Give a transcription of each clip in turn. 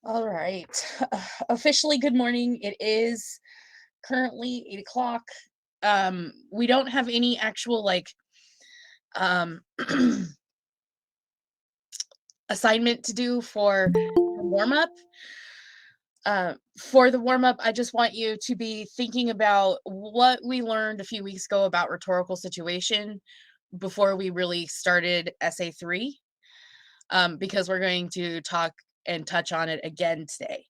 All right. Officially, good morning. It is currently 8 o'clock. We don't have any actual um assignment to do for the warm up. For the warm up, I just want you to be thinking about what we learned a few weeks ago about rhetorical situation before we really started SA3, because we're going to talk and touch on it again today.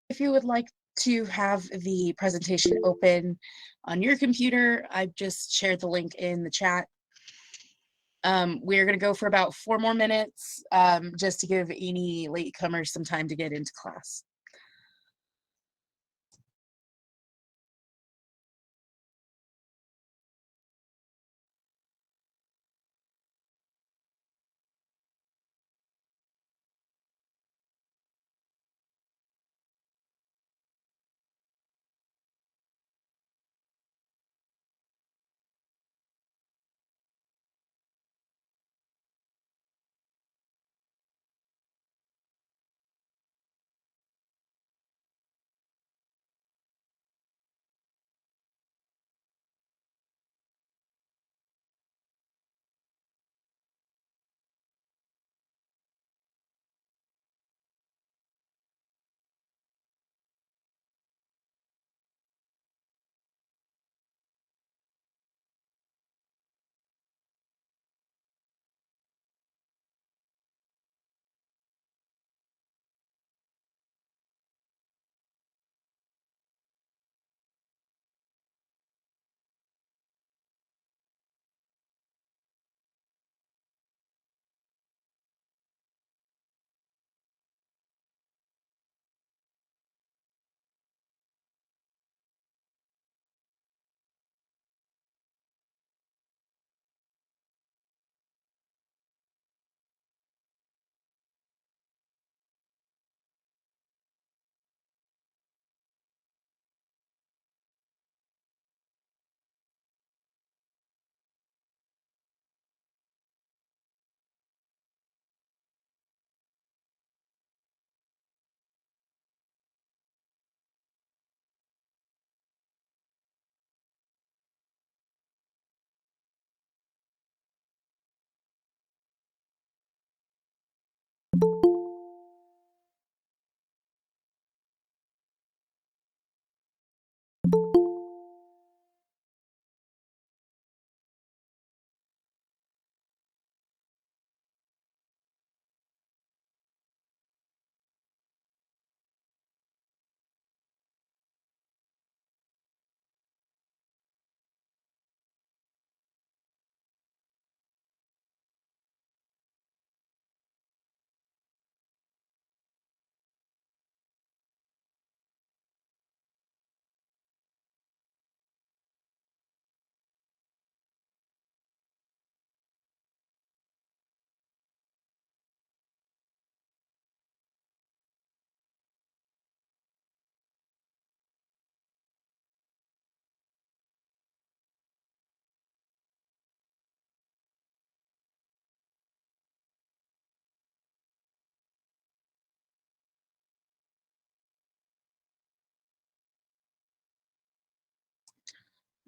If you would like to have the presentation open on your computer, I've just shared the link in the chat. We're going to go for about 4 more minutes, just to give any latecomers some time to get into class.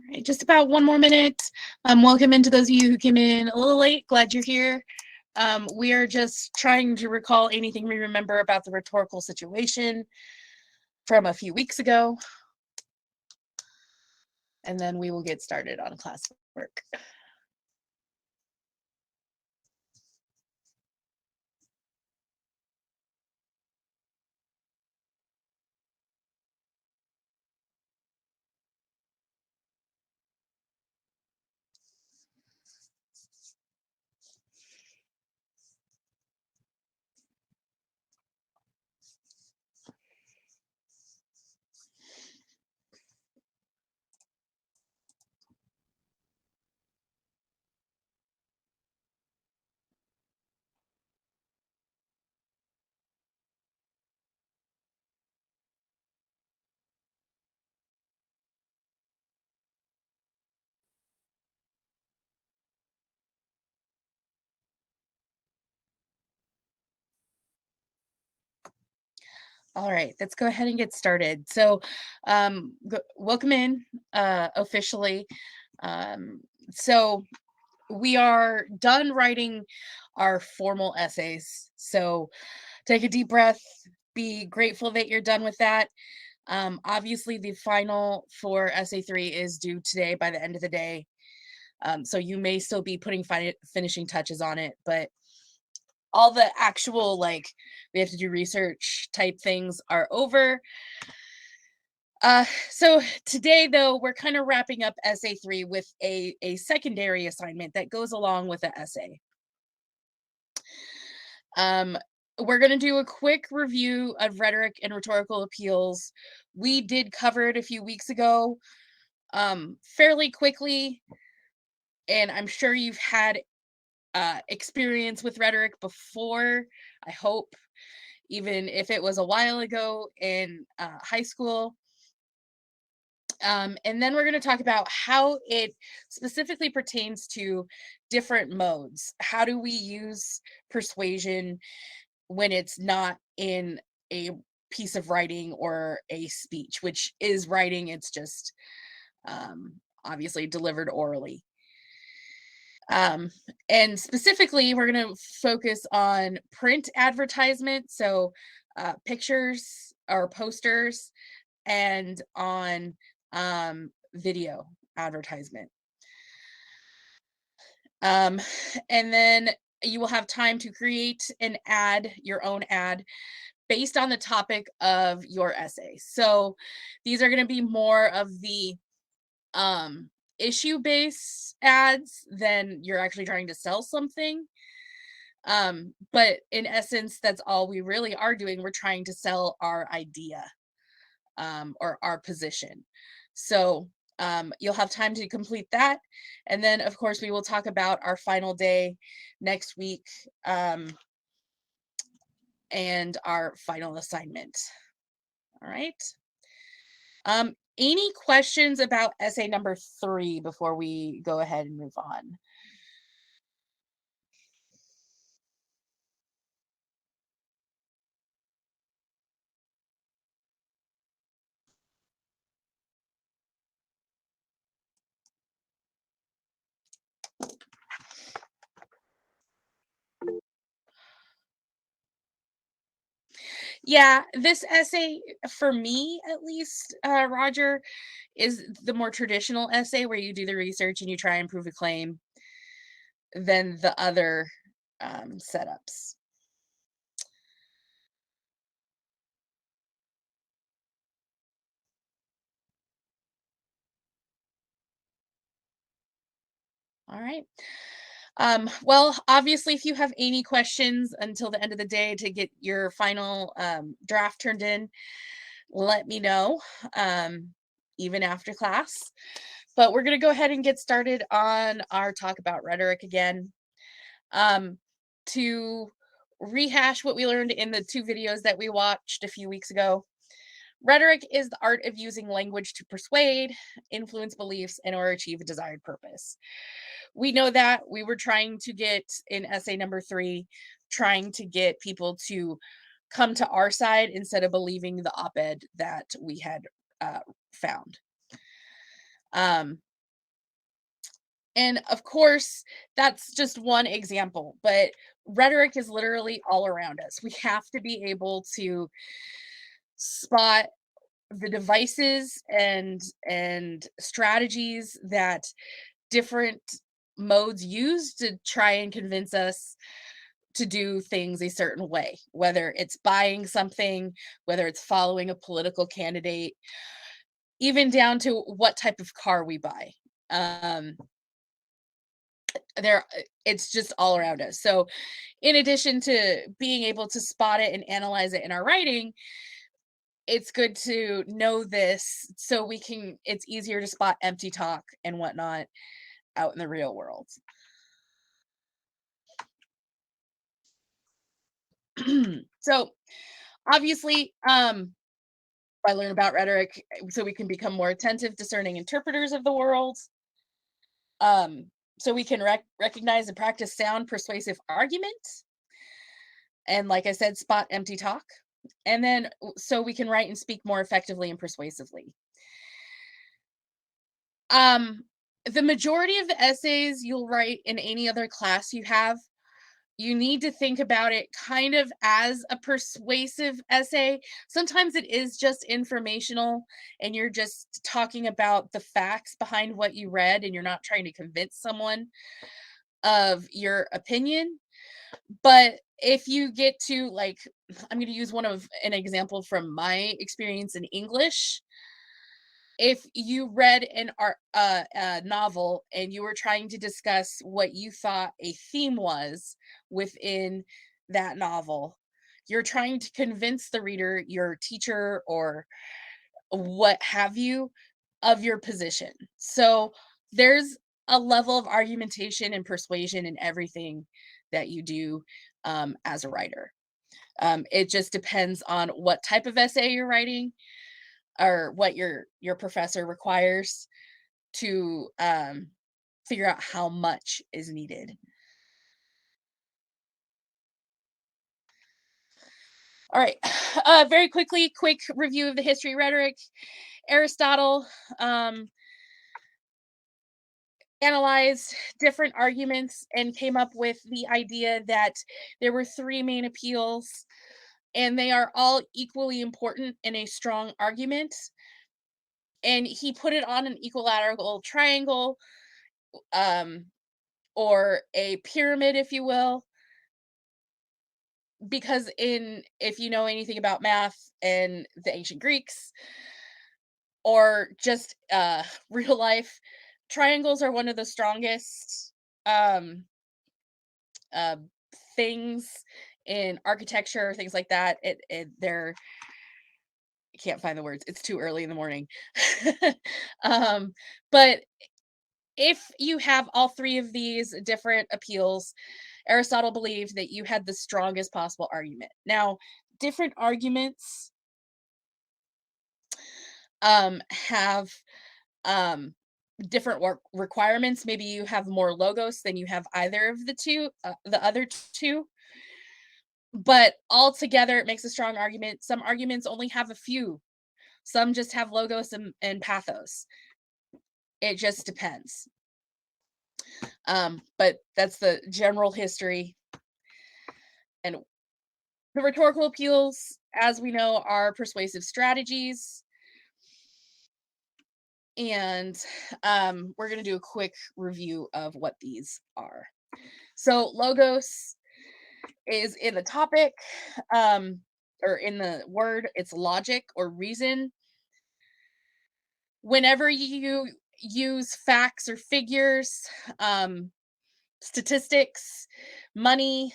All right, just about 1 more minute. Welcome into those of you who came in a little late. Glad you're here. We are just trying to recall anything we remember about the rhetorical situation from a few weeks ago, and then we will get started on classwork. All right, let's go ahead and get started. So, welcome in officially. Um, so, we are done writing our formal essays. So, take a deep breath, be grateful that you're done with that. Obviously, the final for essay 3 is due today by the end of the day. So, you may still be putting finishing touches on it, but all the actual, like, we have to do research type things are over. So today though, we're kind of wrapping up essay 3 with a secondary assignment that goes along with the essay. Um, we're going to do a quick review of rhetoric and rhetorical appeals. We did cover it a few weeks ago, fairly quickly, and I'm sure you've had experience with rhetoric before. I hope, even if it was a while ago in high school. And then we're going to talk about how it specifically pertains to different modes. How do we use persuasion when it's not in a piece of writing or a speech, which is writing, it's just obviously delivered orally. Um, and specifically, we're going to focus on print advertisement, so pictures or posters, and on video advertisement. Um, and then you will have time to create an ad, your own ad, based on the topic of your essay. So these are going to be more of the um, issue based ads than you're actually trying to sell something. But in essence, that's all we really are doing. We're trying to sell our idea, or our position. So you'll have time to complete that. And then, of course, we will talk about our final day next week, and our final assignment. All right. Any questions about essay number 3 before we go ahead and move on? Yeah, this essay, for me at least, Roger, is the more traditional essay where you do the research and you try and prove a claim than the other setups. All right. Well, obviously, if you have any questions until the end of the day to get your final draft turned in, let me know, um, even after class. But we're going to go ahead and get started on our talk about rhetoric again. Um, to rehash what we learned in the 2 videos that we watched a few weeks ago, rhetoric is the art of using language to persuade, influence beliefs, and or achieve a desired purpose. We know that we were trying to get in essay number 3, trying to get people to come to our side instead of believing the op-ed that we had found. Um, and of course, that's just one example, but rhetoric is literally all around us. We have to be able to spot the devices and strategies that different modes use to try and convince us to do things a certain way, whether it's buying something, whether it's following a political candidate, even down to what type of car we buy. Um, it's just all around us. So, in addition to being able to spot it and analyze it in our writing, it's good to know this so we can it's easier to spot empty talk and whatnot out in the real world. So obviously, I learn about rhetoric so we can become more attentive, discerning interpreters of the world. Um, so we can recognize and practice sound, persuasive argument, and like I said, spot empty talk. And then so we can write and speak more effectively and persuasively. Um, the majority of the essays you'll write in any other class you have, you need to think about it kind of as a persuasive essay. Sometimes it is just informational and you're just talking about the facts behind what you read and you're not trying to convince someone of your opinion. But if you get to like, I'm going to use an example from my experience in English. If you read a novel and you were trying to discuss what you thought a theme was within that novel, you're trying to convince the reader, your teacher, or what have you, of your position. So there's a level of argumentation and persuasion in everything that you do as a writer. It just depends on what type of essay you're writing or what your professor requires to figure out how much is needed. All right. Very quickly, quick review of the history rhetoric. Aristotle um, analyzed different arguments and came up with the idea that there were three main appeals, and they are all equally important in a strong argument. And he put it on an equilateral triangle, um, or a pyramid, if you will, because in if you know anything about math and the ancient Greeks or just real life, triangles are one of the strongest um uh things in architecture, things like that. They're, I can't find the words, it's too early in the morning. um but if you have all three of these different appeals, Aristotle believed that you had the strongest possible argument. Now, different arguments have um, different work requirements. Maybe you have more logos than you have either of the other two, but altogether it makes a strong argument. Some arguments only have a few. Some just have logos and pathos. It just depends. But that's the general history. And the rhetorical appeals, as we know, are persuasive strategies. And we're going to do a quick review of what these are. So, logos is in the topic, or in the word, it's logic or reason. Whenever you use facts or figures, um, statistics, money,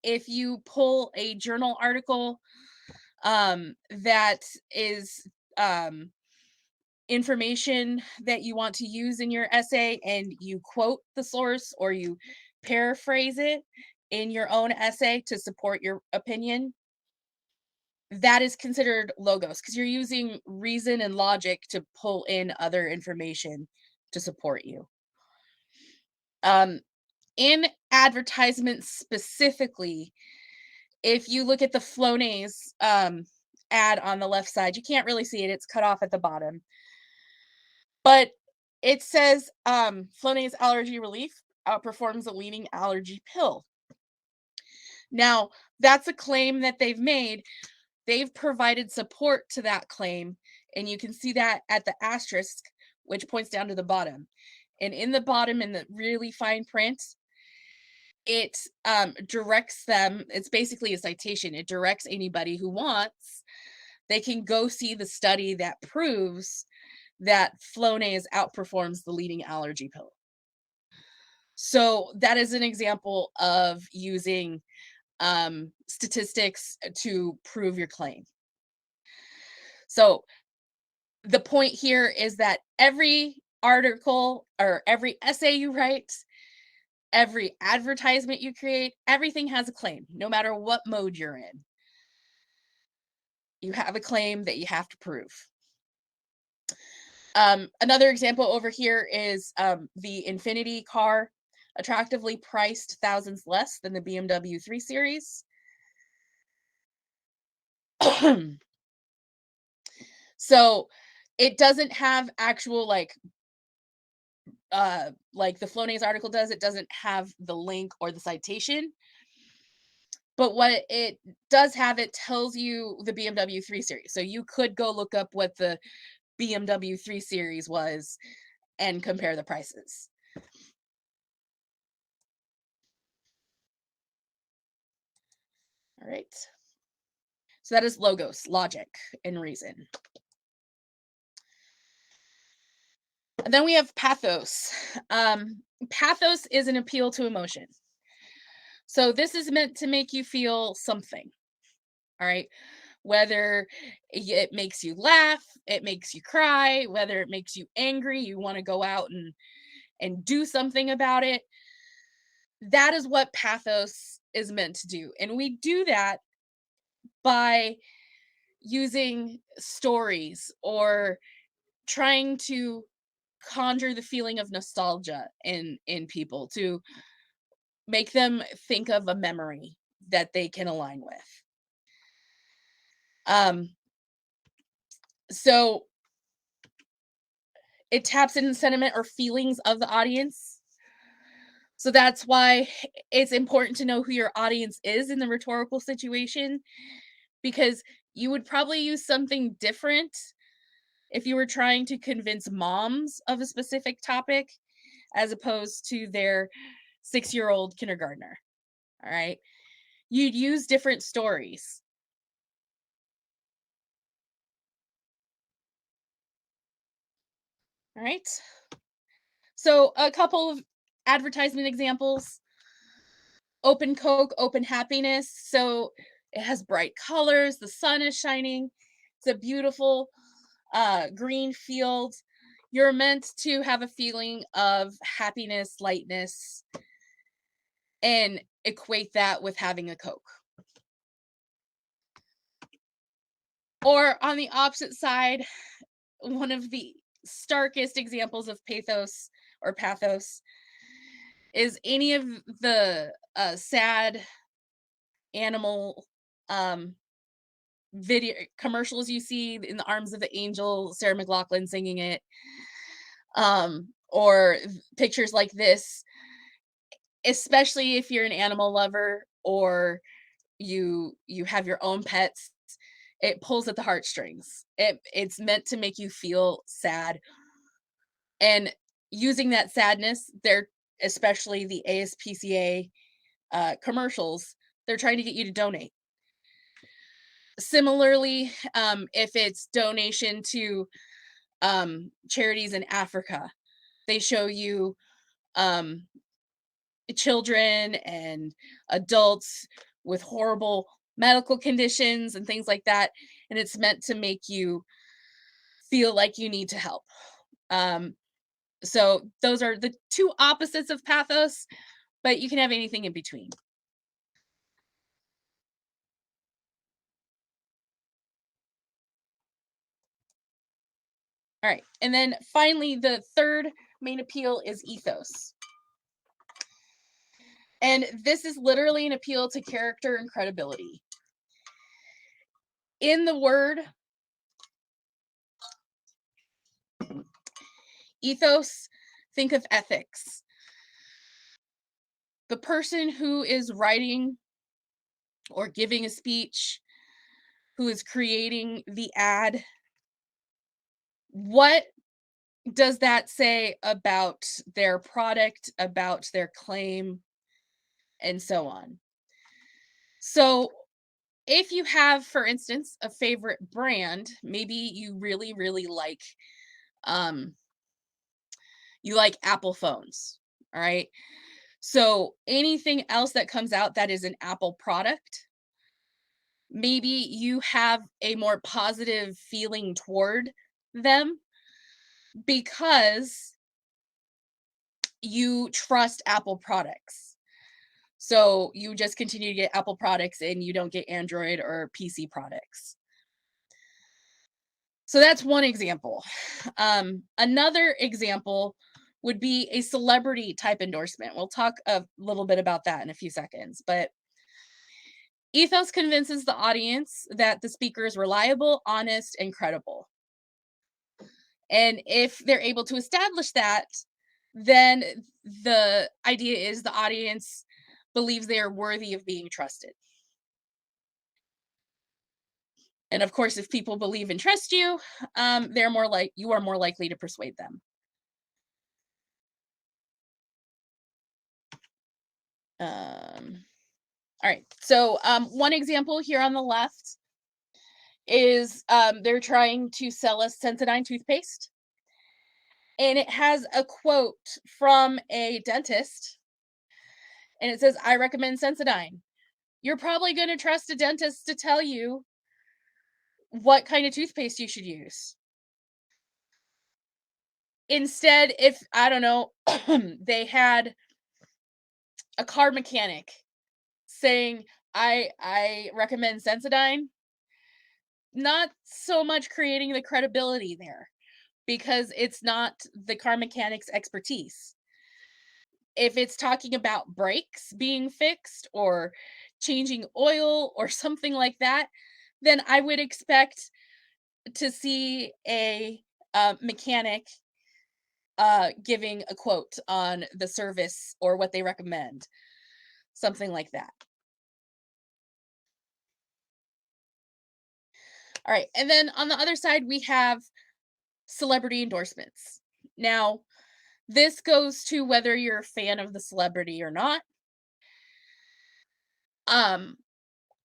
if you pull a journal article that is um, information that you want to use in your essay and you quote the source or you paraphrase it in your own essay to support your opinion, that is considered logos because you're using reason and logic to pull in other information to support you. Um, in advertisements specifically, if you look at the Flonase ad on the left side, you can't really see it, it's cut off at the bottom. But it says Flonase allergy relief outperforms a leading allergy pill. Now, that's a claim that they've made. They've provided support to that claim, and you can see that at the asterisk, which points down to the bottom. And in the bottom, in the really fine print, it directs them. It's basically a citation. It directs anybody who wants. They can go see the study that proves that Flonase outperforms the leading allergy pill. So that is an example of using statistics to prove your claim. So the point here is that every article or every essay you write, every advertisement you create, everything has a claim, no matter what mode you're in. You have a claim that you have to prove. Another example over here is the Infinity car, attractively priced thousands less than the BMW 3 Series. So it doesn't have actual like the Flonase article does, it doesn't have the link or the citation. But what it does have, it tells you the BMW 3 Series. So you could go look up what the BMW 3 Series was and compare the prices. All right. So that is logos, logic, and reason. And then we have pathos. Pathos is an appeal to emotion. So this is meant to make you feel something. All right. Whether it makes you laugh, it makes you cry, whether it makes you angry, you want to go out and do something about it. That is what pathos is meant to do. And we do that by using stories or trying to conjure the feeling of nostalgia in people to make them think of a memory that they can align with. Um, so it taps into sentiment or feelings of the audience. So that's why it's important to know who your audience is in the rhetorical situation, because you would probably use something different if you were trying to convince moms of a specific topic as opposed to their 6-year-old kindergartner. All right. You'd use different stories. All right. So, a couple of advertisement examples: Open Coke, Open Happiness. So, it has bright colors, the sun is shining, it's a beautiful green field. You're meant to have a feeling of happiness, lightness, and equate that with having a Coke. Or on the opposite side, one of the starkest examples of pathos or pathos is any of the sad animal um video commercials you see in the arms of the angel, Sarah McLachlan singing it, or pictures like this, especially if you're an animal lover or you have your own pets. It pulls at the heartstrings. It's meant to make you feel sad, and using that sadness, they're, especially the ASPCA commercials, they're trying to get you to donate. Similarly, if it's donation to charities in Africa, they show you um, children and adults with horrible medical conditions and things like that. And it's meant to make you feel like you need to help. Um, so those are the two opposites of pathos, but you can have anything in between. All right. And then finally, the third main appeal is ethos. And this is literally an appeal to character and credibility. In the word ethos, think of ethics. The person who is writing or giving a speech, who is creating the ad, what does that say about their product, about their claim, and so on? So, if you have, for instance, a favorite brand, maybe you really, really um, like Apple phones. All right. So anything else that comes out that is an Apple product, maybe you have a more positive feeling toward them because you trust Apple products. So you just continue to get Apple products and you don't get Android or PC products. So that's one example. Another example would be a celebrity type endorsement. We'll talk a little bit about that in a few seconds, but ethos convinces the audience that the speaker is reliable, honest, and credible. And if they're able to establish that, then the idea is the audience believes they are worthy of being trusted. And of course, if people believe and trust you, they're more like you are more likely to persuade them. Um, All right. So one example here on the left is they're trying to sell us Sensodyne toothpaste, and it has a quote from a dentist, and it says, "I recommend Sensodyne." You're probably going to trust a dentist to tell you what kind of toothpaste you should use. Instead, if I don't know, they had a car mechanic saying, I recommend Sensodyne, not so much creating the credibility there because it's not the car mechanic's expertise. If it's talking about brakes being fixed or changing oil or something like that, then I would expect to see a mechanic giving a quote on the service or what they recommend, something like that. All right. And then on the other side, we have celebrity endorsements. Now, this goes to whether you're a fan of the celebrity or not. Um,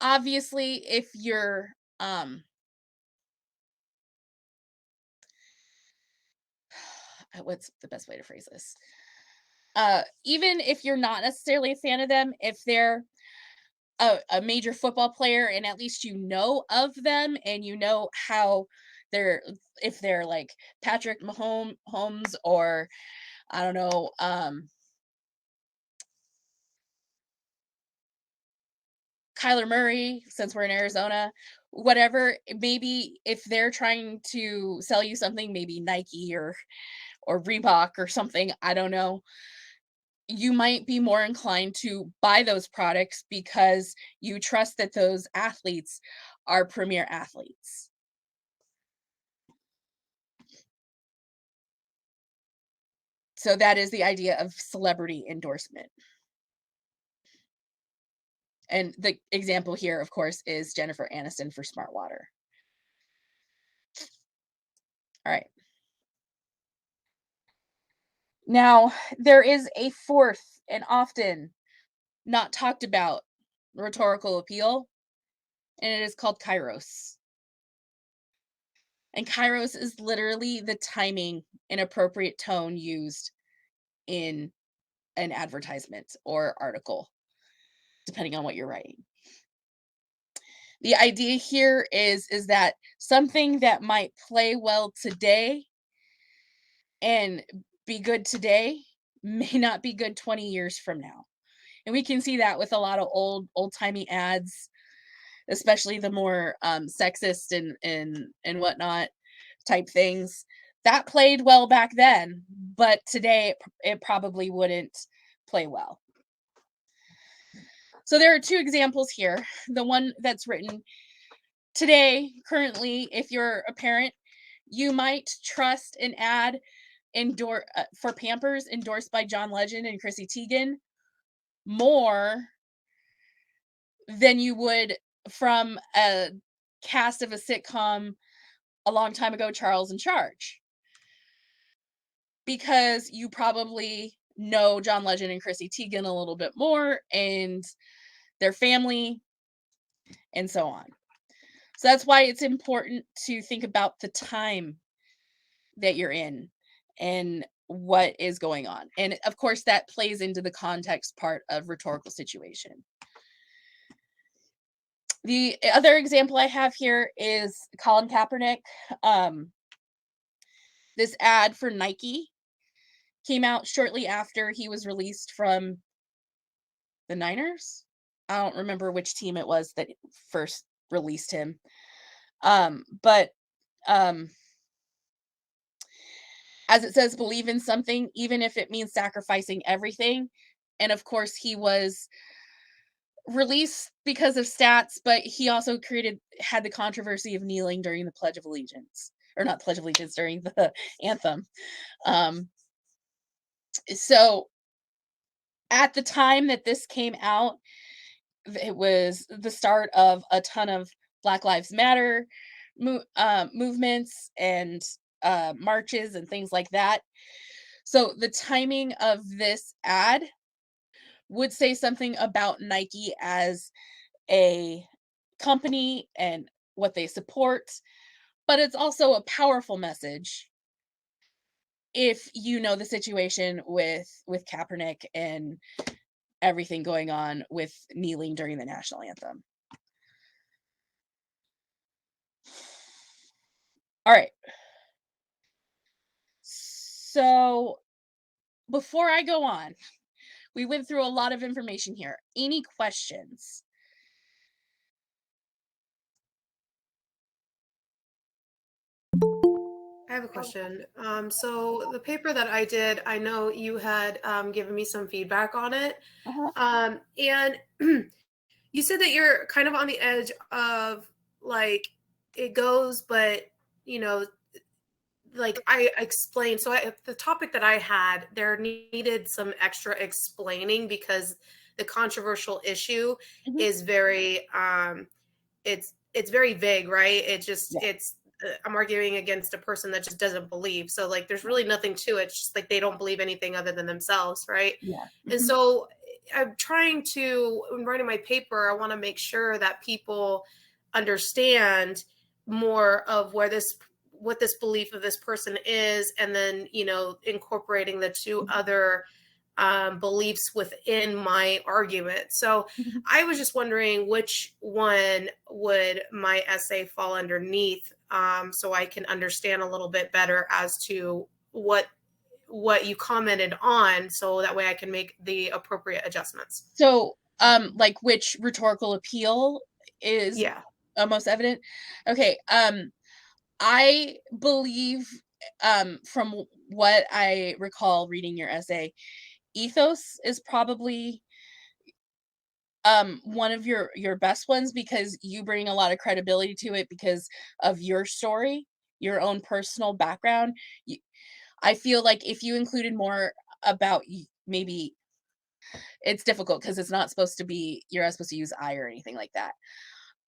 Obviously, if you're what's the best way to phrase this? Even if you're not necessarily a fan of them, if they're a major football player and at least you know of them and you know how they're if they're like Patrick Mahomes or I don't know, Kyler Murray, since we're in Arizona, whatever, maybe if they're trying to sell you something, maybe Nike or Reebok or something, I don't know, you might be more inclined to buy those products because you trust that those athletes are premier athletes. So that is the idea of celebrity endorsement. And the example here, of course, is Jennifer Aniston for Smart Water. All right. Now, there is a fourth and often not talked about rhetorical appeal, and it is called kairos. And kairos is literally the timing and appropriate tone used in an advertisement or article, depending on what you're writing. The idea here is that something that might play well today and be good today may not be good 20 years from now. And we can see that with a lot of old-timey ads, especially the more sexist and whatnot type things. That played well back then, but today it probably wouldn't play well. So there are two examples here. The one that's written today, currently, if you're a parent, you might trust an ad for Pampers endorsed by John Legend and Chrissy Teigen more than you would from a cast of a sitcom a long time ago, Charles in Charge, because you probably know John Legend and Chrissy Teigen a little bit more and their family and so on. So that's why it's important to think about the time that you're in and what is going on. And of course, that plays into the context part of rhetorical situation. The other example I have here is Colin Kaepernick. This ad for Nike came out shortly after he was released from the Niners. I don't remember which team it was that first released him. But as it says, believe in something, even if it means sacrificing everything. And of course, he was released because of stats, but he also had the controversy of kneeling during the Pledge of Allegiance, or not Pledge of Allegiance, during the anthem. Um, so at the time that this came out, it was the start of a ton of Black Lives Matter movements and marches and things like that. So the timing of this ad would say something about Nike as a company and what they support, but it's also a powerful message if you know the situation with Kaepernick and everything going on with kneeling during the national anthem. All right. So before I go on, we went through a lot of information here. Any questions? I have a question. So the paper that I did, I know you had given me some feedback on it. Uh-huh. And you said that you're kind of on the edge of like it goes, but you know, like I explained. So the topic that I had, there needed some extra explaining because the controversial issue Mhm. is very it's very vague, right? Yeah. It's I'm arguing against a person that just doesn't believe. So like there's really nothing to it. It's just like they don't believe anything other than themselves, right? Yeah. And Mhm. so I'm trying to when writing my paper, I want to make sure that people understand more of where this what this belief of this person is and then incorporating the two Mhm. other beliefs within my argument. So Mhm. I was just wondering which one would my essay fall underneath, so I can understand a little bit better as to what you commented on, so that way I can make the appropriate adjustments. So, like which rhetorical appeal is Yeah. most evident? Okay, I believe, from what I recall reading your essay, ethos is probably one of your best ones because you bring a lot of credibility to it because of your story, your own personal background. I feel like if you included more about maybe it's difficult because it's not supposed to be you're not supposed to use I or anything like that.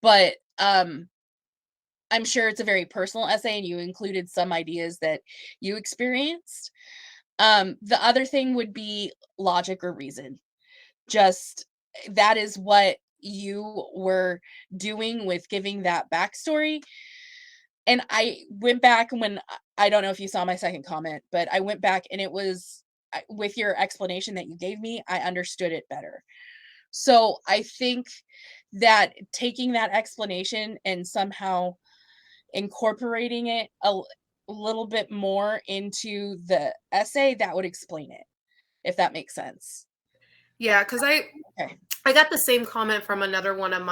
But I'm sure it's a very personal essay and you included some ideas that you experienced. The other thing would be logic or reason. Just that is what you were doing with giving that backstory. And I went back when I don't know if you saw my second comment, but I went back and it was with your explanation that you gave me, I understood it better. So I think that taking that explanation and somehow incorporating it little bit more into the essay, that would explain it, if that makes sense. Yeah, because Okay. I got the same comment from another one of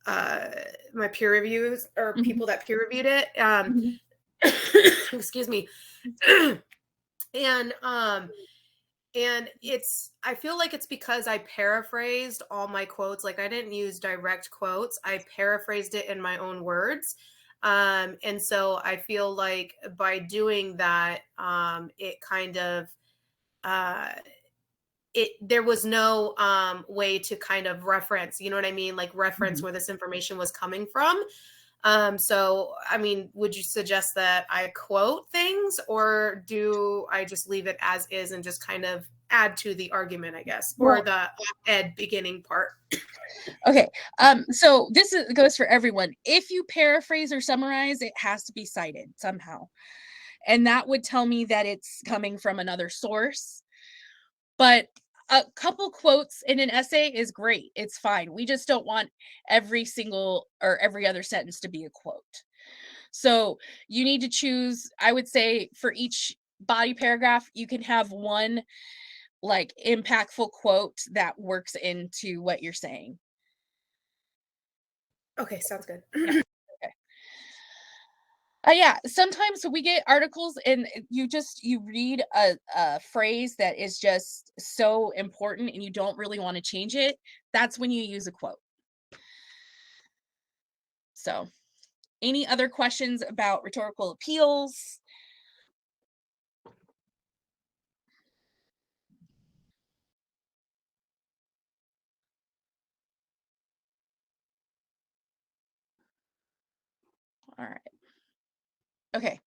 uh my peer reviews or Mhm, people that peer reviewed it. mhm, Excuse me. and it's I feel like it's because I paraphrased all my quotes. Like I didn't use direct quotes. I paraphrased it in my own words. And so I feel like by doing that, it kind of uh it there was no way to kind of reference, you know what I mean? Like reference mhm. where this information was coming from. So I mean, would you suggest that I quote things or do I just leave it as is and just kind of add to the argument, I guess, or Well, the ed beginning part? okay, so goes for everyone. If you paraphrase or summarize, it has to be cited somehow, and that would tell me that it's coming from another source. But a couple quotes in an essay is great. It's fine. We just don't want every single or every other sentence to be a quote. So you need to choose, I would say, for each body paragraph, you can have one like impactful quote that works into what you're saying. Okay, sounds good. Yeah. Okay. Yeah, sometimes we get articles and you read a phrase that is just so important and you don't really want to change it. That's when you use a quote. So, any other questions about rhetorical appeals? All right. Okay.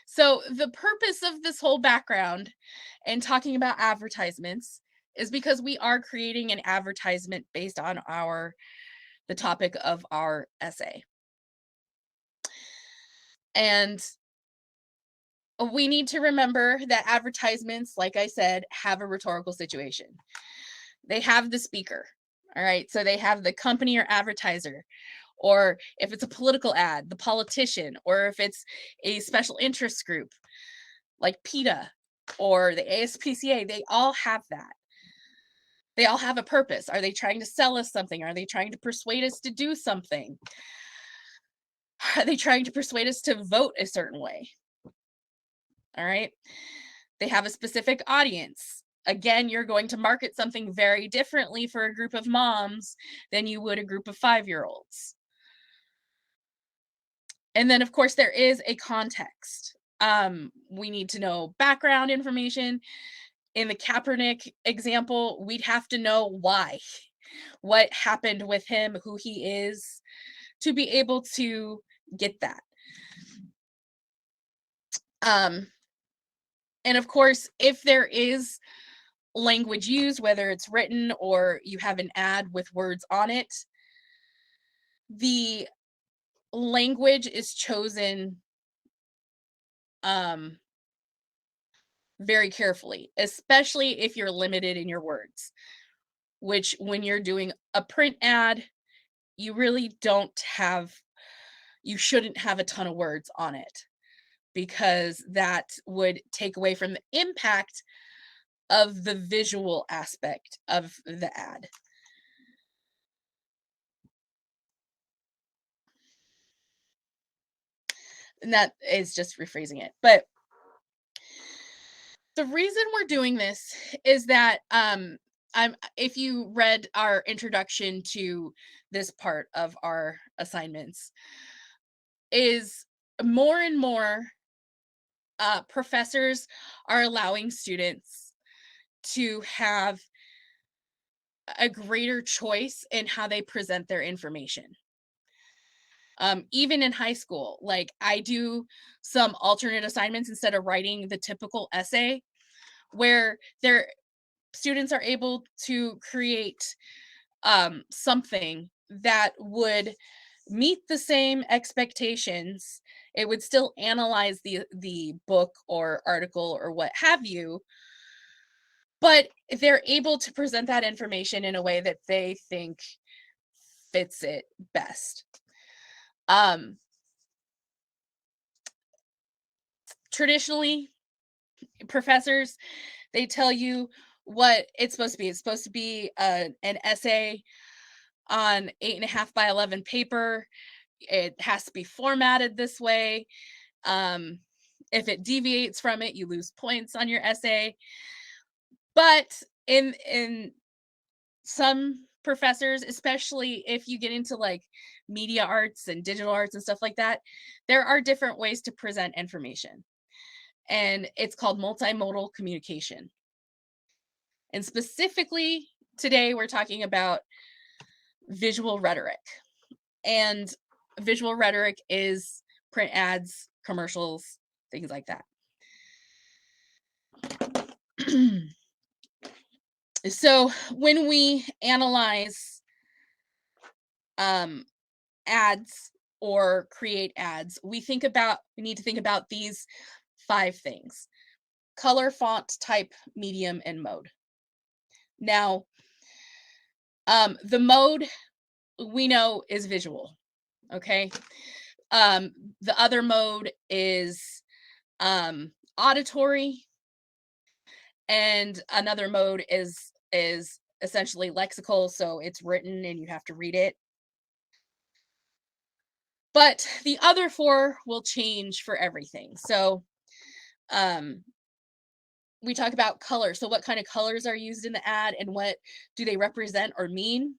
So, the purpose of this whole background and talking about advertisements is because we are creating an advertisement based on the topic of our essay. And we need to remember that advertisements, like I said, have a rhetorical situation. They have the speaker. All right. So they have the company or advertiser, or if it's a political ad, the politician, or if it's a special interest group like PETA or the ASPCA, they all have that. They all have a purpose. Are they trying to sell us something? Are they trying to persuade us to do something? Are they trying to persuade us to vote a certain way? All right. They have a specific audience. Again, you're going to market something very differently for a group of moms than you would a group of 5-year-olds. And then, of course, there is a context. We need to know background information. In the Kaepernick example, we'd have to know why, what happened with him, who he is, to be able to get that. Um, and of course, if there is language used, whether it's written or you have an ad with words on it, the language is chosen um, very carefully, especially if you're limited in your words, which when you're doing a print ad, you really you shouldn't have a ton of words on it because that would take away from the impact of the visual aspect of the ad. And that is just rephrasing it. But the reason we're doing this is that if you read our introduction to this part of our assignments, is more and more professors are allowing students to have a greater choice in how they present their information. Even in high school, like I do some alternate assignments instead of writing the typical essay, where their students are able to create something that would meet the same expectations. It would still analyze the book or article or what have you, but they're able to present that information in a way that they think fits it best. Traditionally, professors, they tell you what it's supposed to be. It's supposed to be an essay on 8.5 by 11 paper. It has to be formatted this way. If it deviates from it, you lose points on your essay. But in some professors, especially if you get into like media arts and digital arts and stuff like that, there are different ways to present information. And it's called multimodal communication. And specifically today, we're talking about visual rhetoric. And visual rhetoric is print ads, commercials, things like that. So when we analyze ads or create ads, we need to think about these 5 things: color, font, type, medium, and mode. Now, the mode we know is visual. Okay. The other mode is auditory, and another mode is essentially lexical, so it's written and you have to read it. But the other 4 will change for everything. So um we talk about color. So what kind of colors are used in the ad and what do they represent or mean?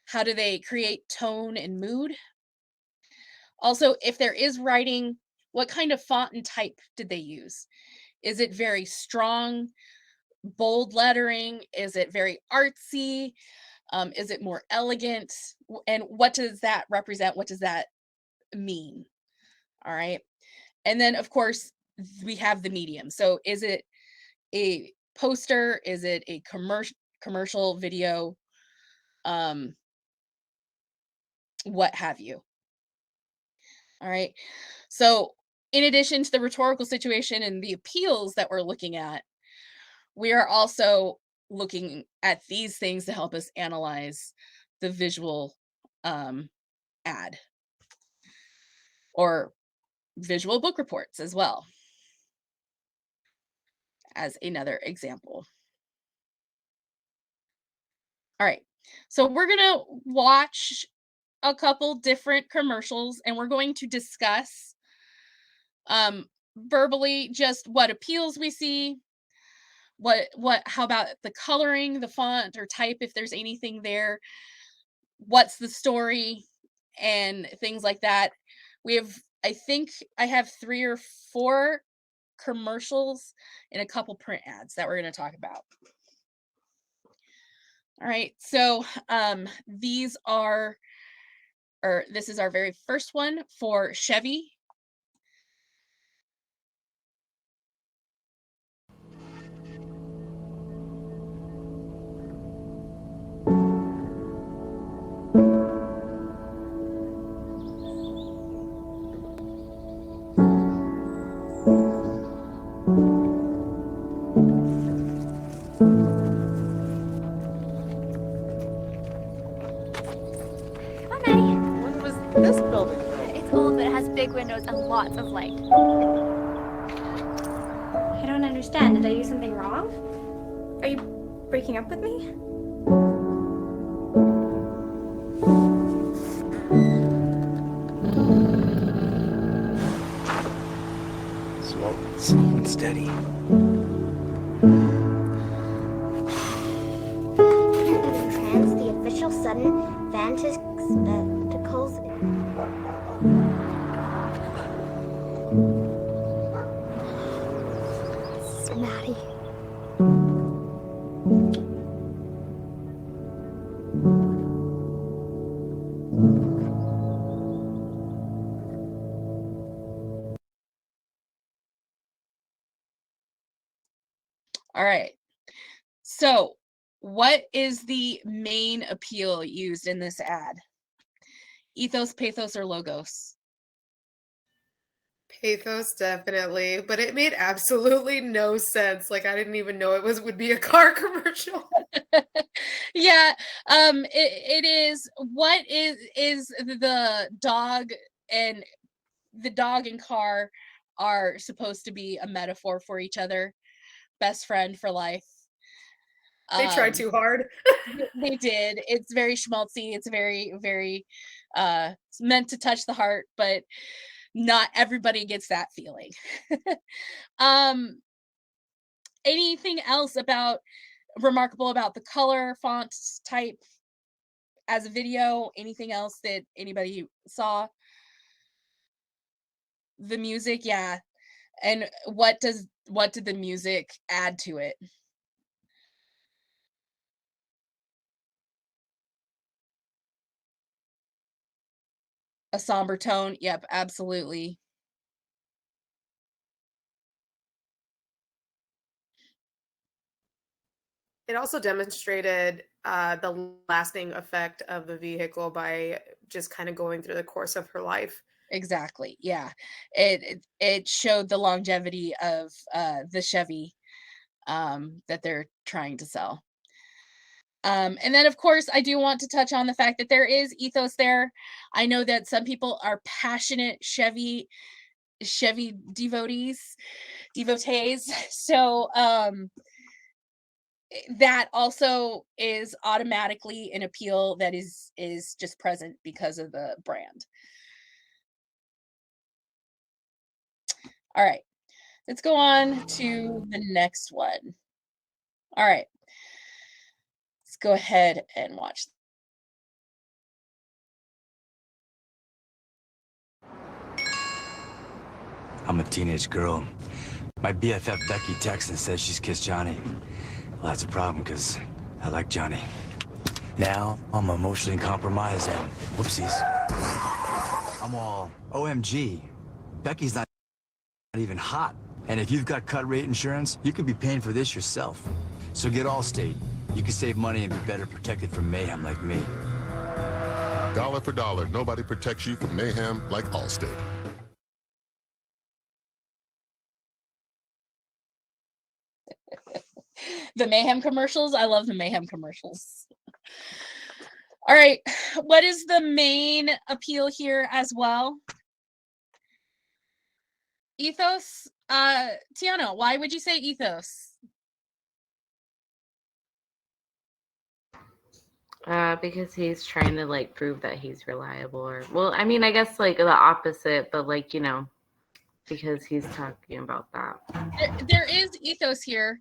How do they create tone and mood? Also, if there is writing, what kind of font and type did they use? Is it very strong, bold lettering? Is it very artsy? Is it more elegant? And what does that represent? What does that mean? All right. And then, of course, we have the medium. So, is it a poster? Is it a commercial video? Um, what have you. All right. So, in addition to the rhetorical situation and the appeals that we're looking at, we are also looking at these things to help us analyze the visual um, ad or visual book reports as well, as another example. All right. So, we're going to watch a couple different commercials and we're going to discuss um, verbally just what appeals we see, how about the coloring, the font or type if there's anything there, what's the story and things like that. We have I think I have 3 or 4 commercials and a couple print ads that we're going to talk about. All right. So these are or this is our very first one for Chevy. When was this building built? It's old, but it has big windows and lots of light. I don't understand. Did I do something wrong? Are you breaking up with me? Slow and steady. Trans, the official sudden vanticles. Maddie. All right. So, what is the main appeal used in this ad? Ethos, pathos, or logos? Pathos, definitely, but it made absolutely no sense. Like I didn't even know would be a car commercial. Yeah, it is. What is the dog and car are supposed to be a metaphor for each other, best friend for life. They tried Um, too hard. they did. It's very schmaltzy. It's very it's meant to touch the heart, but not everybody gets that feeling. um, anything else about remarkable about the color, font type as a video? Anything else that anybody saw? The music, yeah. And what did the music add to it? A somber tone. Yep, absolutely. It also demonstrated the lasting effect of the vehicle by just kind of going through the course of her life. Exactly. Yeah. It showed the longevity of the Chevy that they're trying to sell. And then of course I do want to touch on the fact that there is ethos there. I know that some people are passionate Chevy devotees. So that also is automatically an appeal that is just present because of the brand. All right. Let's go on to the next one. All right. Let's go ahead and watch. I'm a teenage girl. My BFF Becky texts and says she's kissed Johnny. Well, that's a problem, because I like Johnny. Now, I'm emotionally compromised and whoopsies. I'm all, OMG, Becky's not even hot. And if you've got cut rate insurance, you could be paying for this yourself. So get Allstate. You can save money and be better protected from mayhem like me. Dollar for dollar, nobody protects you from mayhem like Allstate. The mayhem commercials. I love the mayhem commercials. All right. What is the main appeal here as well? Ethos. Tiana, why would you say ethos? Because he's trying to like prove that he's reliable, or well, I mean, I guess like the opposite, but like, you know, because he's talking about that. There is ethos here.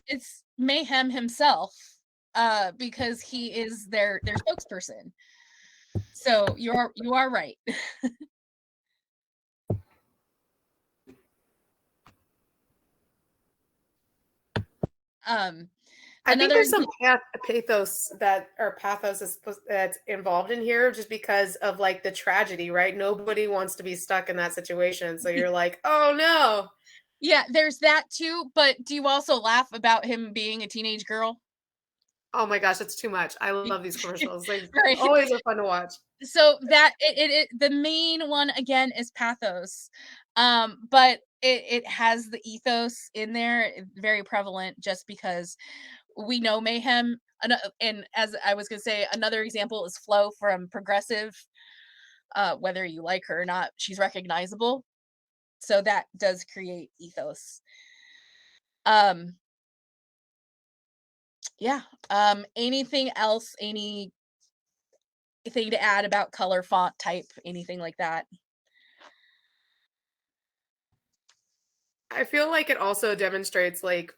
It's Mayhem himself, because he is their spokesperson. So you are right. I think there's some pathos that's involved in here, just because of like the tragedy, right? Nobody wants to be stuck in that situation. So you're like, oh no. Yeah, there's that too. But do you also laugh about him being a teenage girl? Oh my gosh, that's too much. I love these commercials. They Right. always are fun to watch. So that the main one again is pathos, but it has the ethos in there, very prevalent, just because we know Mayhem. And as I was gonna say, another example is Flo from Progressive. Whether you like her or not, she's recognizable. So that does create ethos. Yeah. Anything else? Anything to add about color, font, type, anything like that? I feel like it also demonstrates like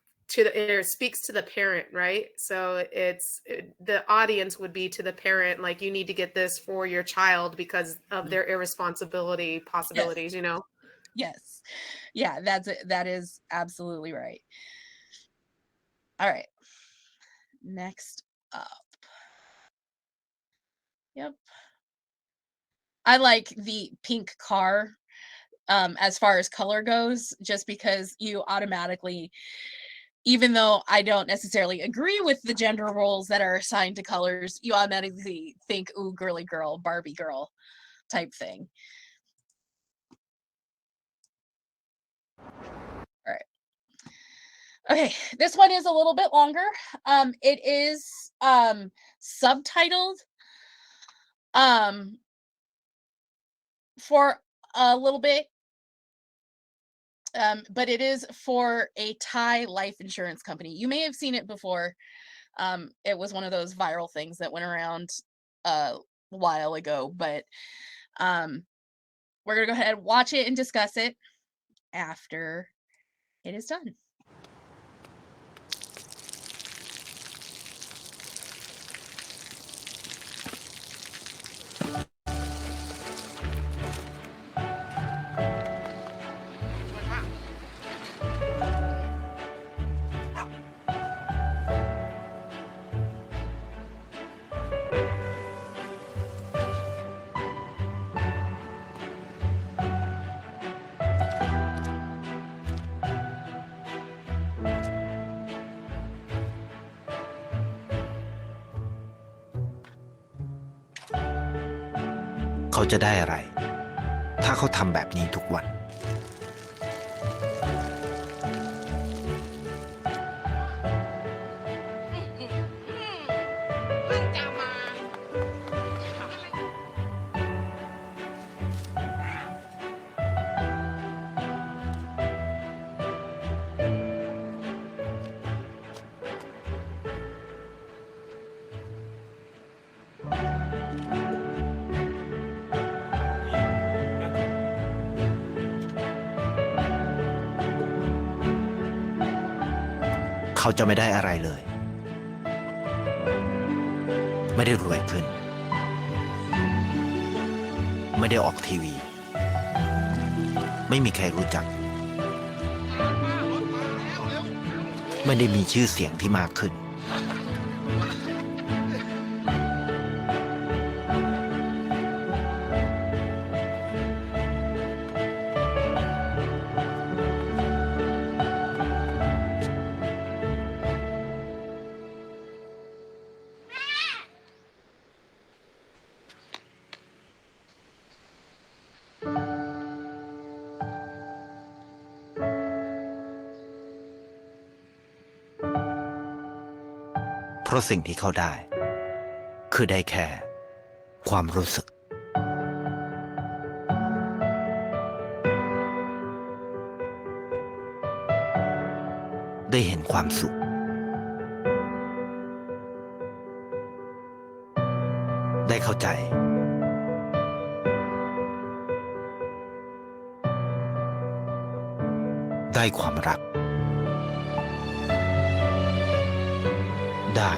speaks to the parent, right? So the audience would be to the parent, like, you need to get this for your child because of their irresponsibility possibilities, you know? Yes. Yeah, that is absolutely right. All right. Next up. Yep. I like the pink car as far as color goes, just because you automatically, even though I don't necessarily agree with the gender roles that are assigned to colors, you automatically think, ooh, girly girl, Barbie girl type thing. All right. Okay, this one is a little bit longer. It is subtitled for a little bit. But it is for a Thai life insurance company. You may have seen it before. It was one of those viral things that went around a while ago, but we're gonna go ahead and watch it and discuss it after it is done.เขาจะได้อะไรถ้าเขาทำแบบนี้ทุกวัน เขาจะไม่ได้อะไรเลย ไม่ได้รวยขึ้น ไม่ได้ออกทีวี ไม่มีใครรู้จัก ไม่ได้มีชื่อเสียงที่มากขึ้น เพราะสิ่งที่เขาได้ คือได้แค่ความรู้สึกได้เห็นความสุขได้เข้าใจได้ความรักได้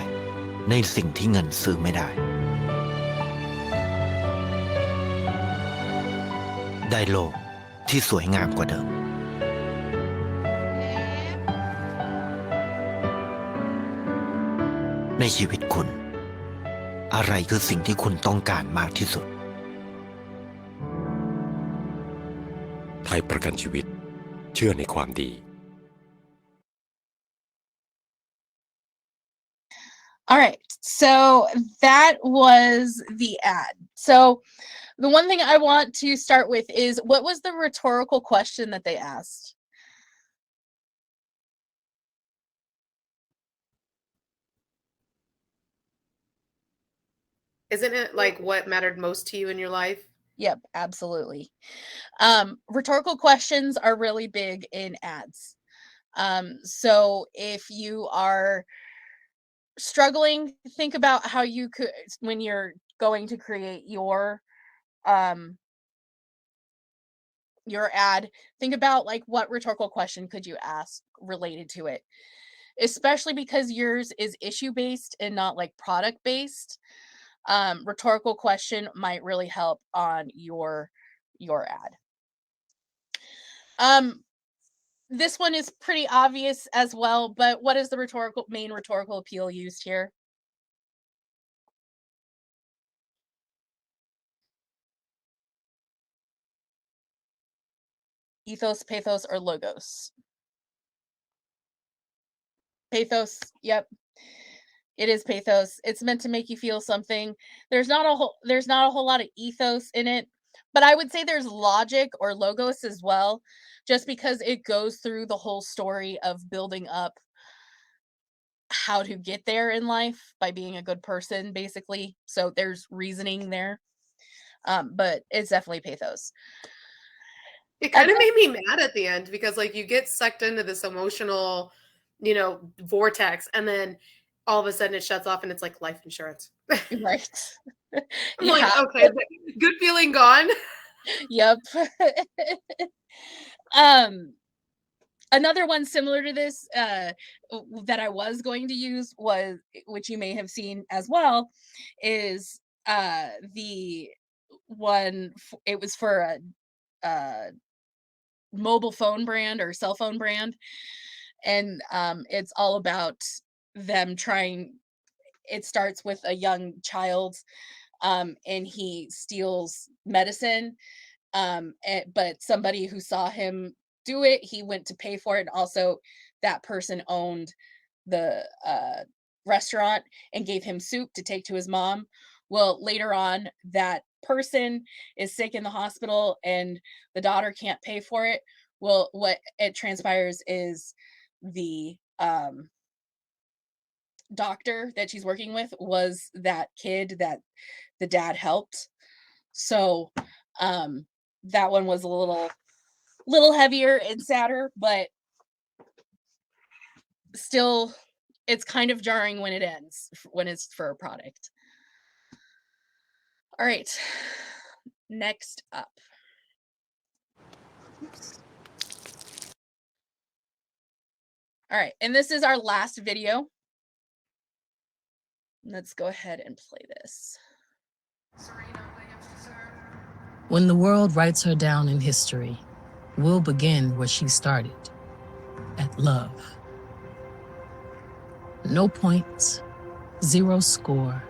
ในสิ่งที่เงินซื้อไม่ได้ได้โลกที่สวยงามกว่าเดิมในชีวิตคุณอะไรคือสิ่งที่คุณต้องการมากที่สุดไทยประกันชีวิตเชื่อในความดี All right, so that was the ad. So the one thing I want to start with is, what was the rhetorical question that they asked? Isn't it like what mattered most to you in your life? Yep, absolutely. Rhetorical questions are really big in ads. So if you are struggling, think about how you could, when you're going to create your ad, think about like, what rhetorical question could you ask related to it, especially because yours is issue based and not like product based. Rhetorical question might really help on your ad. This one is pretty obvious as well, but what is the main rhetorical appeal used here? Ethos, pathos, or logos? Pathos. Yep. It is pathos. It's meant to make you feel something. There's not a whole lot of ethos in it, but I would say there's logic or logos as well, just because it goes through the whole story of building up how to get there in life by being a good person, basically. So there's reasoning there. But it's definitely pathos. It kind of made me mad at the end because like you get sucked into this emotional, vortex, and then all of a sudden it shuts off and it's like life insurance. Right. I'm like, okay, good feeling gone. Yep. Another one similar to this that I was going to use was, which you may have seen as well, is the one, it was for a mobile phone brand or cell phone brand, and it's all about them trying. It starts with a young child, and he steals medicine, but somebody who saw him do it, he went to pay for it, and also that person owned the restaurant and gave him soup to take to his mom. Well, later on, that person is sick in the hospital and the daughter can't pay for it. Well, what it transpires is the doctor that she's working with was that kid that the dad helped. So that one was a little heavier and sadder, but still it's kind of jarring when it ends, when it's for a product. All right, next up. Oops. All right, and this is our last video. Let's go ahead and play this. When the world writes her down in history, we'll begin where she started, at love. No points, zero score,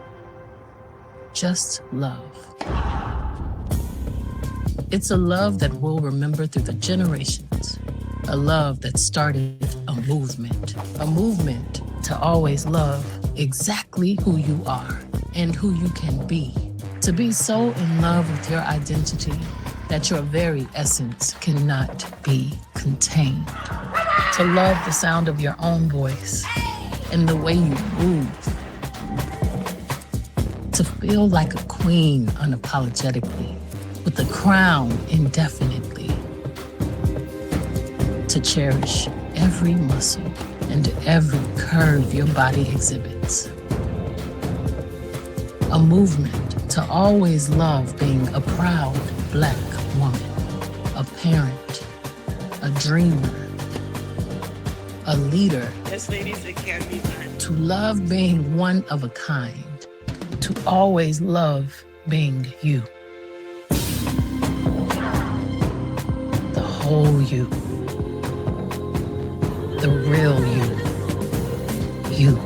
just love. It's a love that we'll remember through the generations, a love that started a movement to always love exactly who you are and who you can be. To be so in love with your identity that your very essence cannot be contained. To love the sound of your own voice and the way you move To feel like a queen unapologetically, with a crown indefinitely. To cherish every muscle and every curve your body exhibits. A movement to always love being a proud Black woman, a parent, a dreamer, a leader. Yes, ladies, it can be done. To love being one of a kind, to always love being you. The whole you. The real you.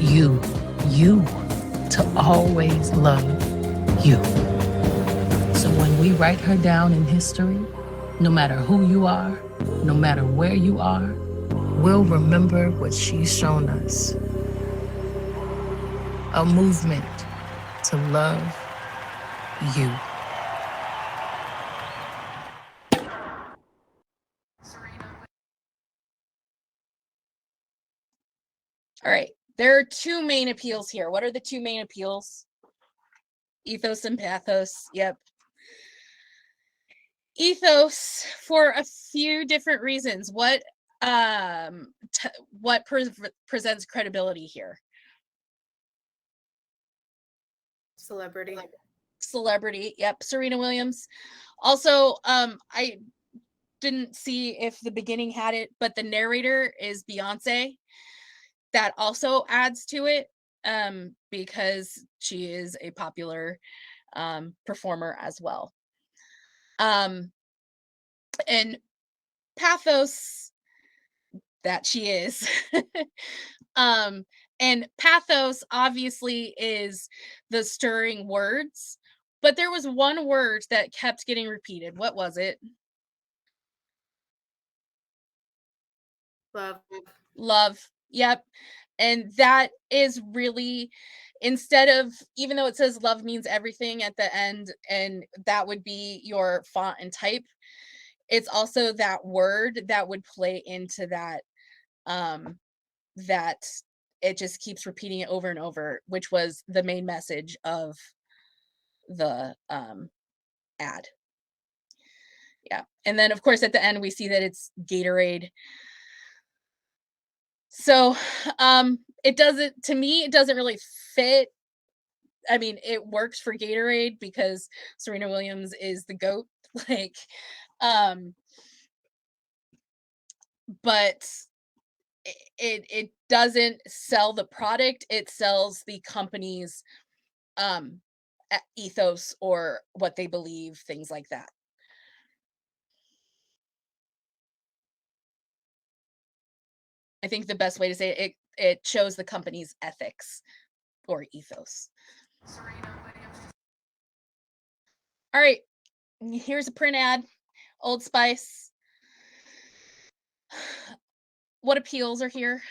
You. To always love you. So when we write her down in history, no matter who you are, no matter where you are, we'll remember what she's shown us. A movement to love you. All right. There are two main appeals here. What are the two main appeals? Ethos and pathos. Yep. Ethos for a few different reasons. What presents credibility here? Celebrity. Celebrity. Yep. Serena Williams. Also, I didn't see if the beginning had it, but the narrator is Beyonce. That also adds to it, because she is a popular performer as well. And pathos, that she is. And pathos obviously is the stirring words, but there was one word that kept getting repeated. What was it? Love. Love. Yep. And that is really, instead of, even though it says love means everything at the end, and that would be your font and type, it's also that word that would play into that, that it just keeps repeating it over and over, which was the main message of the ad. Yeah. And then of course at the end we see that it's Gatorade. So it doesn't, to me, it doesn't really fit. I mean, it works for Gatorade because Serena Williams is the GOAT. Like, but it doesn't sell the product, it sells the company's ethos or what they believe, things like that. I think the best way to say it shows the company's ethics or ethos. All right, here's a print ad. Old Spice. What appeals are here?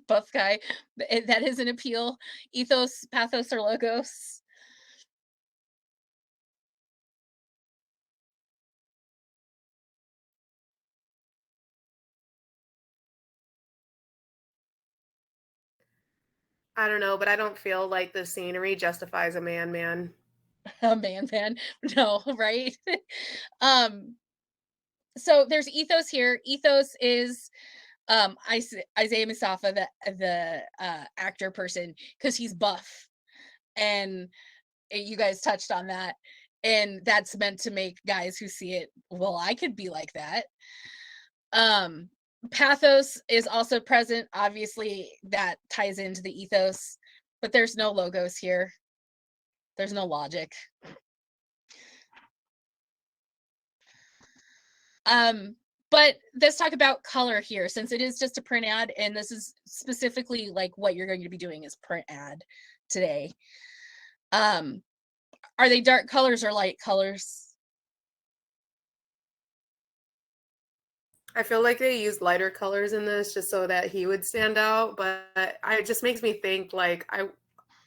Buff guy. That is an appeal. Ethos, pathos, or logos. I don't know, but I don't feel like the scenery justifies a man. A man. No, right? So there's ethos here. Ethos is Isaiah Mustafa, the actor person, because he's buff, and you guys touched on that, and that's meant to make guys who see it, well, I could be like that. Pathos is also present, obviously that ties into the ethos, but there's no logos here, there's no logic. But let's talk about color here, since it is just a print ad, and this is specifically like what you're going to be doing is print ad today. Are they dark colors or light colors? I feel like they used lighter colors in this just so that he would stand out, but it just makes me think like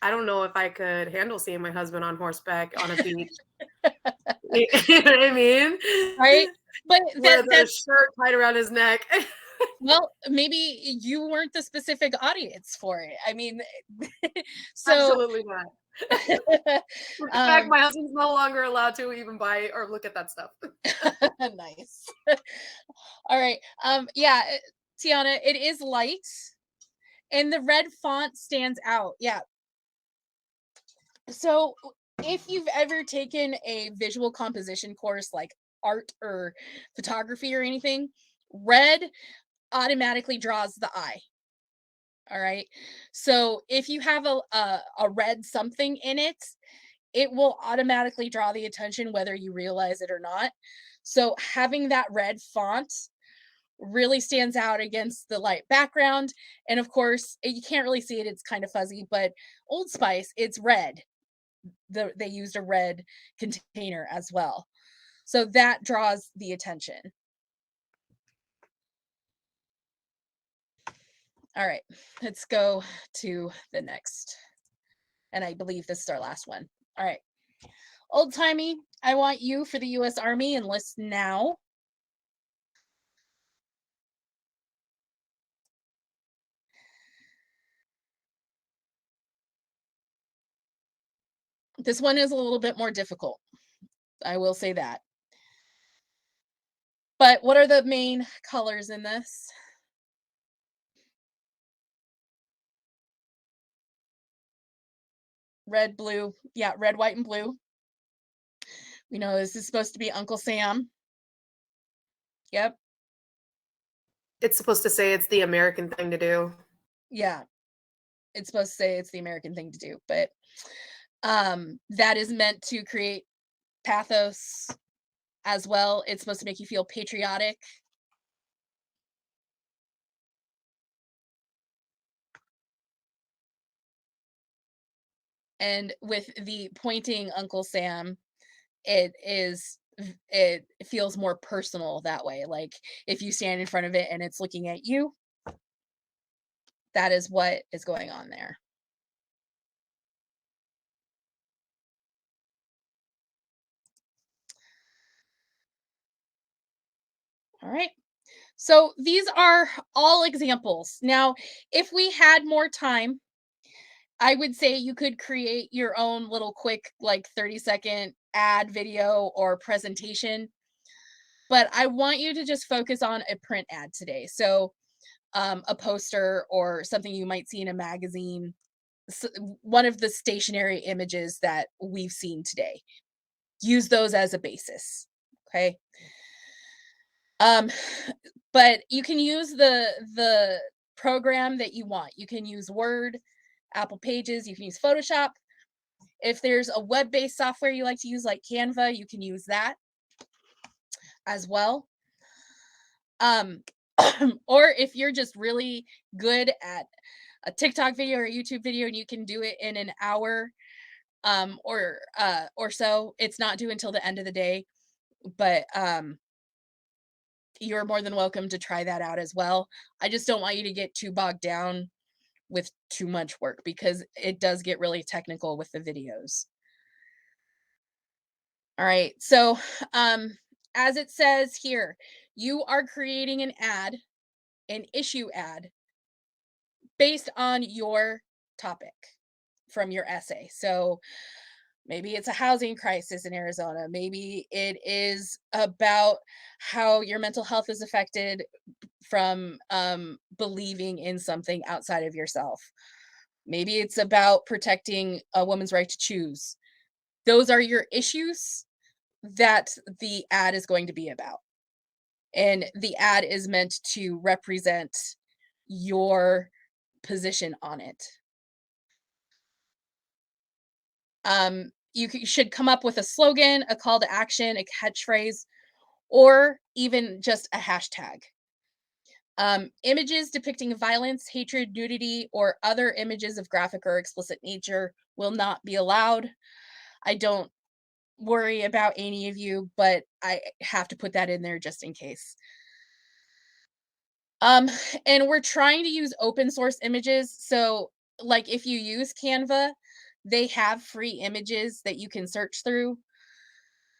I don't know if I could handle seeing my husband on horseback on a beach. You know what I mean? Right? But Wear the that's shirt tied around his neck. well, maybe you weren't the specific audience for it. I mean, so Absolutely not. In fact, um my husband's no longer allowed to even buy or look at that stuff. nice. All right. Yeah, Tiana, it is light and the red font stands out. Yeah. So if you've ever taken a visual composition course like art or photography or anything, red automatically draws the eye. All right. So if you have a red something in it, it will automatically draw the attention whether you realize it or not. So having that red font really stands out against the light background. And of course, you can't really see it, it's kind of fuzzy, but Old Spice, it's red. They used a red container as well. So that draws the attention. All right, let's go to the next. And I believe this is our last one. All right. Old timey, I want you for the US Army, enlist now. This one is a little bit more difficult. I will say that. But what are the main colors in this? Red, blue. Yeah, red, white, and blue. We know this is supposed to be Uncle Sam. Yep. It's supposed to say it's the American thing to do. Yeah. It's supposed to say it's the American thing to do, but that is meant to create pathos as well. It's supposed to make you feel patriotic. And with the pointing Uncle Sam, it feels more personal that way. Like if you stand in front of it and it's looking at you, that is what is going on there. All right. So these are all examples. Now, if we had more time, I would say you could create your own little quick, like 30-second ad video or presentation. But I want you to just focus on a print ad today. So a poster or something you might see in a magazine, one of the stationary images that we've seen today. Use those as a basis. Okay. Um, but you can use the program that you want. You can use Word, Apple Pages, you can use Photoshop. If there's a web-based software you like to use like Canva, you can use that as well. Or if you're just really good at a TikTok video or a YouTube video and you can do it in an hour or so, it's not due until the end of the day, but you're more than welcome to try that out as well. I just don't want you to get too bogged down with too much work because it does get really technical with the videos. All right. So, as it says here, you are creating an issue ad based on your topic from your essay. So, maybe it's a housing crisis in Arizona. Maybe it is about how your mental health is affected from believing in something outside of yourself. Maybe it's about protecting a woman's right to choose. Those are your issues that the ad is going to be about. And the ad is meant to represent your position on it. You should come up with a slogan, a call to action, a catchphrase, or even just a hashtag. Images depicting violence, hatred, nudity, or other images of graphic or explicit nature will not be allowed. I don't worry about any of you, but I have to put that in there just in case. Um, and we're trying to use open source images. So, like if you use Canva, they have free images that you can search through.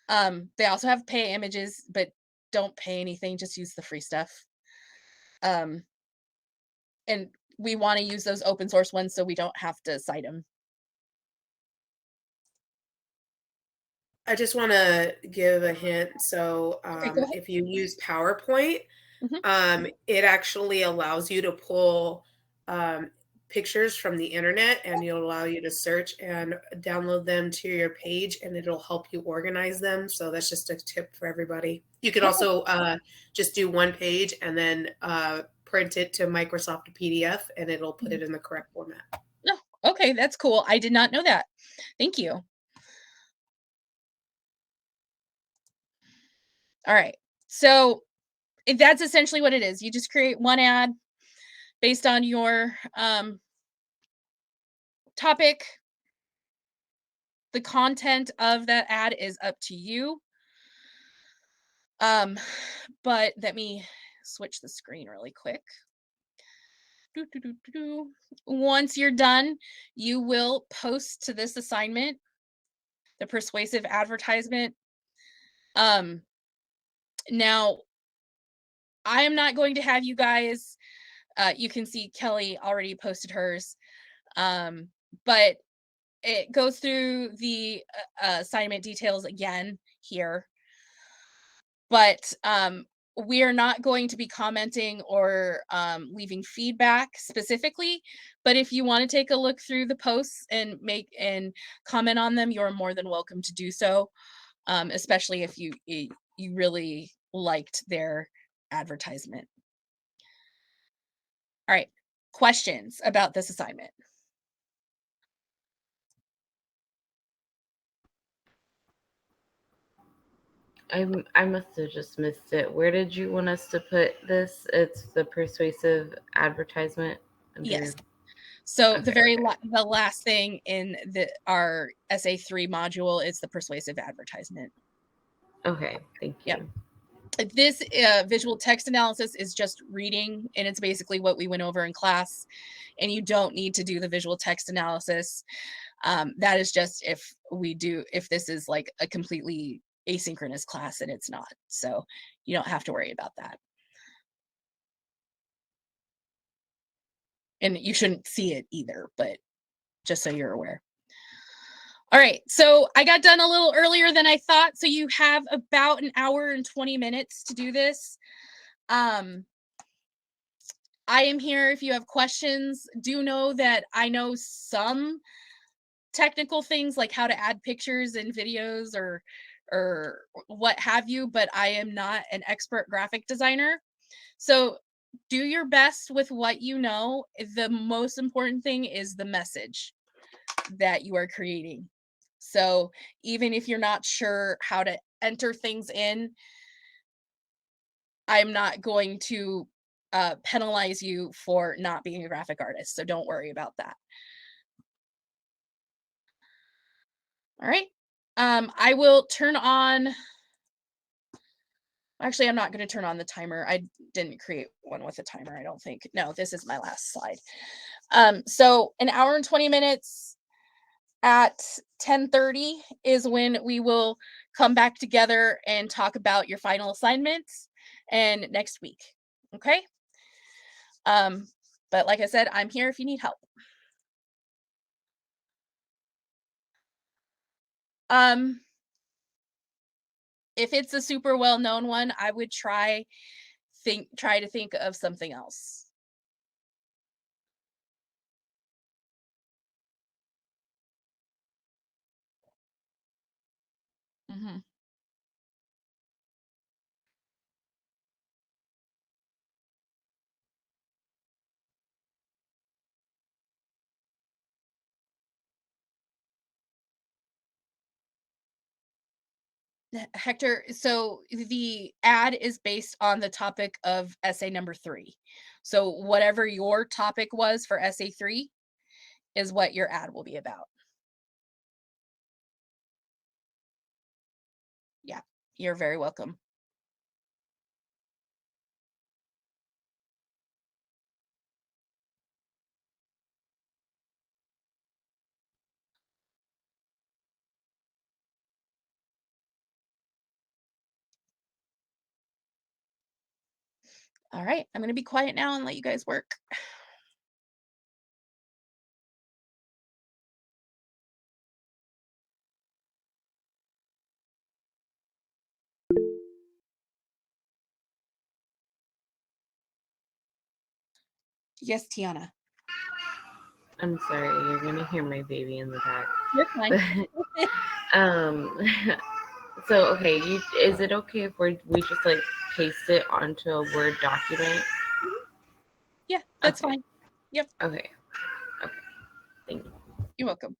They also have pay images, but don't pay anything, just use the free stuff. Um, and we want to use those open source ones so we don't have to cite them. I just want to give a hint. So Okay, go ahead. if you use PowerPoint, Mhm. it actually allows you to pull pictures from the internet, and it'll allow you to search and download them to your page, and it'll help you organize them. So that's just a tip for everybody. You could Okay. also just do one page and then print it to Microsoft PDF, and it'll put it in the correct format. No, okay, that's cool. I did not know that. Thank you. All right. So that's essentially what it is. You just create one ad based on your topic. The content of that ad is up to you. But let me switch the screen really quick. Doo, doo, doo, doo, doo. Once you're done, you will post to this assignment, the persuasive advertisement. Now I am not going to have you guys, you can see Kelly already posted hers. But it goes through the assignment details again here. But we are not going to be commenting or leaving feedback specifically. But if you want to take a look through the posts and comment on them, you're more than welcome to do so. Especially if you really liked their advertisement. All right, questions about this assignment? I must have just missed it. Where did you want us to put this? It's the persuasive advertisement. Yes. So Okay, the very okay. the last thing in our SA3 module is the persuasive advertisement. Okay, thank you. Yep. This visual text analysis is just reading, and it's basically what we went over in class, and you don't need to do the visual text analysis. That is just if this is like a completely asynchronous class, and it's not. So you don't have to worry about that. And you shouldn't see it either, but just so you're aware. All right, so I got done a little earlier than I thought, so you have about an hour and 20 minutes to do this. I am here if you have questions. Do know that I know some technical things like how to add pictures and videos or what have you, but I am not an expert graphic designer. So do your best with what you know. The most important thing is the message that you are creating. So even if you're not sure how to enter things in, I'm not going to penalize you for not being a graphic artist. So don't worry about that. All right. I will turn on. Actually, I'm not going to turn on the timer. I didn't create one with a timer, I don't think. No, this is my last slide. So an hour and 20 minutes. At 10:30 is when we will come back together and talk about your final assignments and next week. Okay? But like I said, I'm here if you need help. Um, if it's a super well-known one, I would try to think of something else. Mhm. Hector, so the ad is based on the topic of essay number 3. So whatever your topic was for essay 3 is what your ad will be about. Yeah, you're very welcome. All right, I'm going to be quiet now and let you guys work. Yes, Tiana. I'm sorry, you're gonna hear my baby in the back. You're fine. So okay, is it okay if we just like paste it onto a Word document? Yeah, that's Okay. fine. Yep. Okay. Thank you. You're welcome.